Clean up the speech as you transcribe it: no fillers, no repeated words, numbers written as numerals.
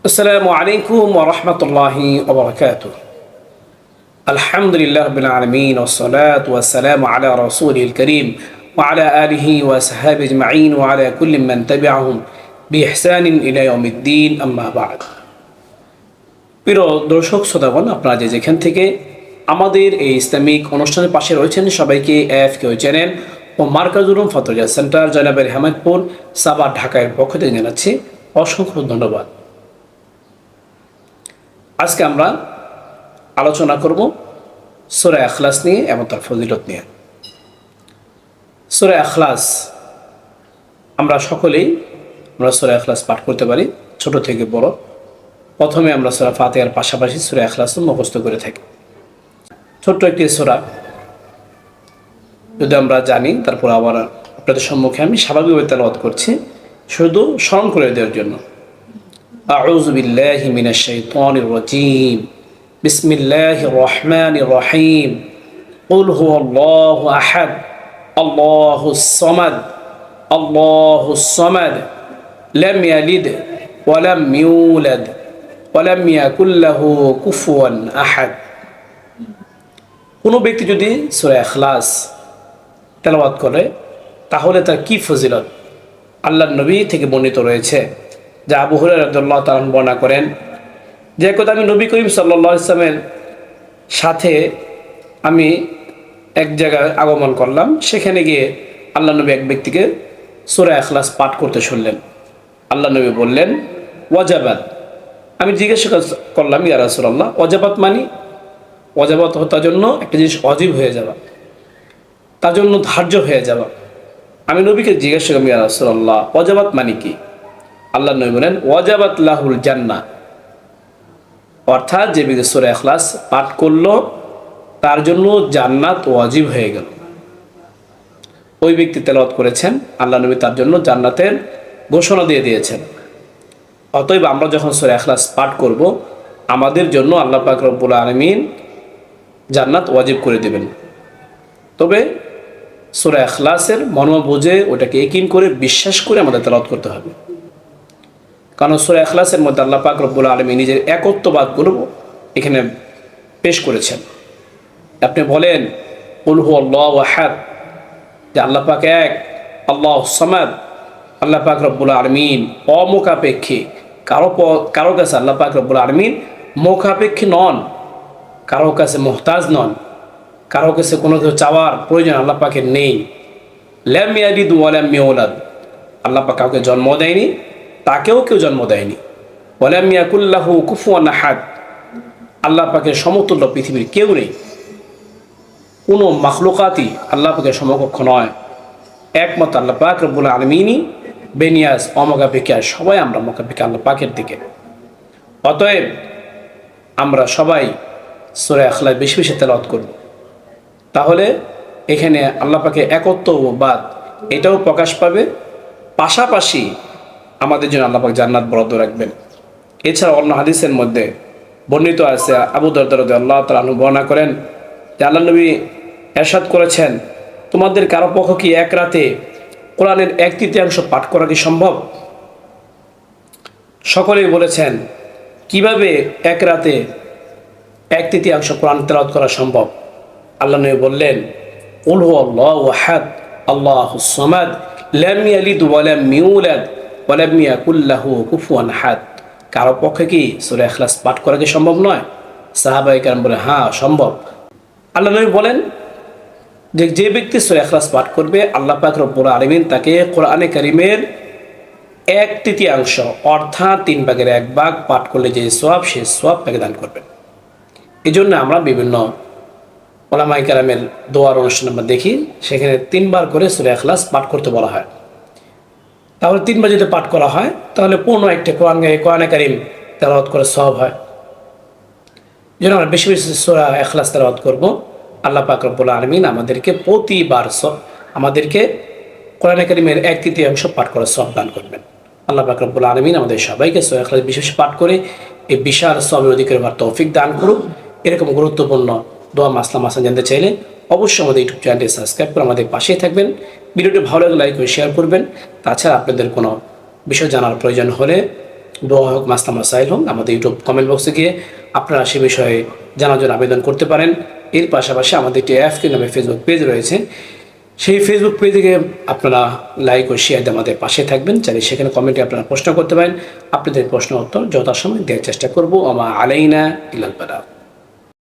السلام عليكم ورحمة الله وبركاته. الحمد لله رب العالمين والصلاة والسلام على رسوله الكريم وعلى آله وصحبه أجمعين وعلى كل من تبعهم بإحسان إلى يوم الدين أما بعد. প্রিয় দর্শক শ্রোতাগণ, আপনারা যেখান থেকে আমাদের এই ইসলামিক অনুষ্ঠানের পাশে রয়েছেন সবাইকে এফকেও চ্যানেল ও মার্কাজুল উলুম ফতোয়া সেন্টার জয়নাবের হেমায়তপুর সাভার ঢাকার পক্ষ থেকে জানাচ্ছি অসংখ্য ধন্যবাদ। আজকে আমরা আলোচনা করব সূরা ইখলাস নিয়ে এবং তার ফজিলত নিয়ে। সূরা ইখলাস আমরা সকলেই সূরা ইখলাস পাঠ করতে পারি, ছোট থেকে বড়। প্রথমে আমরা সূরা ফাতিহার পাশাপাশি সূরা ইখলাস মুখস্থ করে থাকি। ছোট্ট একটি সূরা যদি আমরা জানি, তারপর আবার আপনাদের সম্মুখে আমি স্বাভাবিকভাবে তেলাওয়াত করছি শুধু স্মরণ করে দেওয়ার জন্য। আউযু বিল্লাহি মিনাশ শাইতানির রাজীম। বিসমিল্লাহির রহমানির রহিম। কুল হুয়াল্লাহু আহাদ, আল্লাহুস সামাদ, আল্লাহুস সামাদ, লাম ইয়ালিদ ওয়া লাম ইউলাদ ওয়া লাম ইয়াকুল লাহু কুফুয়ান আহাদ। কোনো ব্যক্তি যদি সূরা ইখলাস তেলাওয়াত করে তাহলে তার কি ফজিলত আল্লাহর নবী থেকে বর্ণিত রয়েছে, যা আবু হুরায়রা রাদিয়াল্লাহু তাআলা বর্ণনা করেন যে একদা আমি নবী করিম সাল্লাল্লাহু আলাইহি ওয়াসাল্লামের সাথে আমি এক জায়গায় আগমন করলাম। সেখানে গিয়ে আল্লাহ নবী এক ব্যক্তিকে সূরা ইখলাস পাঠ করতে শুনলেন। আল্লাহ নবী বললেন, ওয়াজাবাত। আমি জিজ্ঞাসা করলাম, ইয়া রাসূলুল্লাহ, ওয়াজাবাত মানে? ওয়াজাবাত তার জন্য একটা জিনিস ওয়াজিব হয়ে যাওয়া, তার জন্য ধার্য হয়ে যাওয়া। আমি নবীকে জিজ্ঞাসা করলাম, ইয়া রাসূলুল্লাহ, ওয়াজাবাত মানে কি? আল্লাহ নবী বলেন, ওয়াজাবাত লাহুল জান্নাহ। অর্থাৎ যে ব্যক্তি সূরা ইখলাস পাঠ করলো তার জন্য জান্নাত ওয়াজিব হয়ে গেল। ওই ব্যক্তি তেলাওয়াত করেছেন, আল্লাহ নবী তার জন্য জান্নাতের ঘোষণা দিয়ে দিয়েছেন। অতএব আমরা যখন সূরা ইখলাস পাঠ করব আমাদের জন্য আল্লাহ পাক রব্বুল আলামিন জান্নাত ওয়াজিব করে দেবেন। তবে সূরা ইখলাসের মর্ম বুঝে ওটাকে ইয়াকিন করে বিশ্বাস করে আমাদের তেলাওয়াত করতে হবে। কারণ সূরা ইখলাসের মধ্যে আল্লাহ পাক রব্বুল আলামিন নিজের একত্ববাদগুলো এখানে পেশ করেছেন। আপনি বলেন কুল হুয়াল্লাহু আহাদ, যে আল্লাহ পাক এক, আল্লাহুস সামাদ। আল্লাহ পাক রব্বুল আলামিন অমুখাপেক্ষী, কারো কাছে আল্লাহ পাক রব্বুল আলামিন মুখাপেক্ষী নন, কারো কাছে মুহতাজ নন, কারো কাছে কোনো কিছু চাওয়ার প্রয়োজন আল্লাহ পাকের নেই। লাম ইয়ালিদ ওয়া লাম ইউলাদ, আল্লাহ পাক কাউকে জন্ম দেয়নি, তাকেও কেউ জন্ম দেয়নি। ওয়া লাম ইয়াকুল লাহু কুফুয়ান আহাদ, আল্লাহ পাকের সমতুল্য পৃথিবীর কেউ নেই। কোনো মাখলুকাতই আল্লাহ পাকের সমকক্ষ নয়, একমাত্র আল্লাহ পাক রব্বুল আলামিনই বেনিয়াজ, অমুখাপেক্ষী। আর সবাই আমরা মুখাপেক্ষী আল্লাহ পাকের দিকে। অতএব আমরা সবাই সূরা ইখলাস বেশি বেশি তেলাওয়াত করব, তাহলে এখানে আল্লাহ পাকের একত্ববাদ এটাও প্রকাশ পাবে, পাশাপাশি আমাদের জন্য আল্লাহ পাক জান্নাত বরাদ্দ রাখবেন। এছাড়া অন্য হাদিসের মধ্যে বর্ণিত আছে, আবু দারদা রাদিয়াল্লাহু তাআলা আনহু বর্ণনা করেন যে আল্লাহ নবী ইরশাদ করেছেন, তোমাদের কারো পক্ষ কি এক রাতে কোরআনের 1/3 পাঠ করা কি সম্ভব? সকলেই বলেছেন, কিভাবে এক রাতে 1/3 কোরআন তেলাওয়াত করা সম্ভব? আল্লাহ নবী বললেন, কুল হুয়াল্লাহু আহাদ, আল্লাহুস সামাদ, লাম ইয়ালিদ ওয়া লাম ইউলাদ ওয়া লাম ইয়াকুল লাহু কুফুয়ান আহাদ। কারো পক্ষে কি সূরা ইখলাস পাঠ করা কি সম্ভব নয়? সাহাবায়ে কেরাম বলে, হ্যাঁ সম্ভব। আল্লাহ নবী বলেন যে ব্যক্তি সূরা ইখলাস পাঠ করবে আল্লাহ পাক রব্বুল আলামিন তাকে কোরআনে কারীমের 1/3 অর্থাৎ 1/3 পাঠ করলে যে সওয়াব, সে সওয়াব তাকে দান করবেন। এই জন্য আমরা বিভিন্ন উলামায়ে কেরামের দোয়ার অনুষ্ঠান আমরা দেখি, সেখানে 3 বার করে সূরা ইখলাস পাঠ করতে বলা হয়। তাহলে 3 বার যদি পাঠ করা হয় তাহলে পূর্ণ একটা কোরআনে কারীম তেলাওয়াত করে সওয়াব হয়। এই জন্য আমরা বেশি বেশি সূরা ইখলাস তেলাওয়াত করব। আল্লাহ পাক রব্বুল আলামিন আমাদেরকে প্রতিবার আমাদেরকে কোরআনে কারীমের 1/3 পাঠ করার সওয়াব দান করবেন। আল্লাহ পাক রব্বুল আলামিন আমাদের সবাইকে সূরা ইখলাস বিশেষ পাঠ করে এই বিশাল সওয়াবের অধিকারী হওয়ার তৌফিক দান করুক। এরকম গুরুত্বপূর্ণ দোয়া মাসলা জানতে চাইলে অবশ্যই আমাদের ইউটিউব চ্যানেলটি সাবস্ক্রাইব করে আমাদের পাশেই থাকবেন। ভিডিওটি ভালো লাগলে লাইক ও শেয়ার করবেন। তাছাড়া আপনাদের কোনো বিষয় জানার প্রয়োজন হলে দোয়া হোক, মাসলা মাসাইল হোক, আমাদের ইউটিউব কমেন্ট বক্সে গিয়ে আপনারা সে বিষয়ে জানার জন্য আবেদন করতে পারেন। এর পাশাপাশি আমাদের একটি এফকে নামে ফেসবুক পেজ রয়েছে, সেই ফেসবুক পেজে আপনারা লাইক ও শেয়ার দিয়ে আমাদের পাশে থাকবেন। চাইলে সেখানে কমেন্টে আপনারা প্রশ্ন করতে পারেন। আপনাদের প্রশ্ন উত্তর যথাসময় দেওয়ার চেষ্টা করবো। আমা আলাইনা ইল্লাল বালাগ।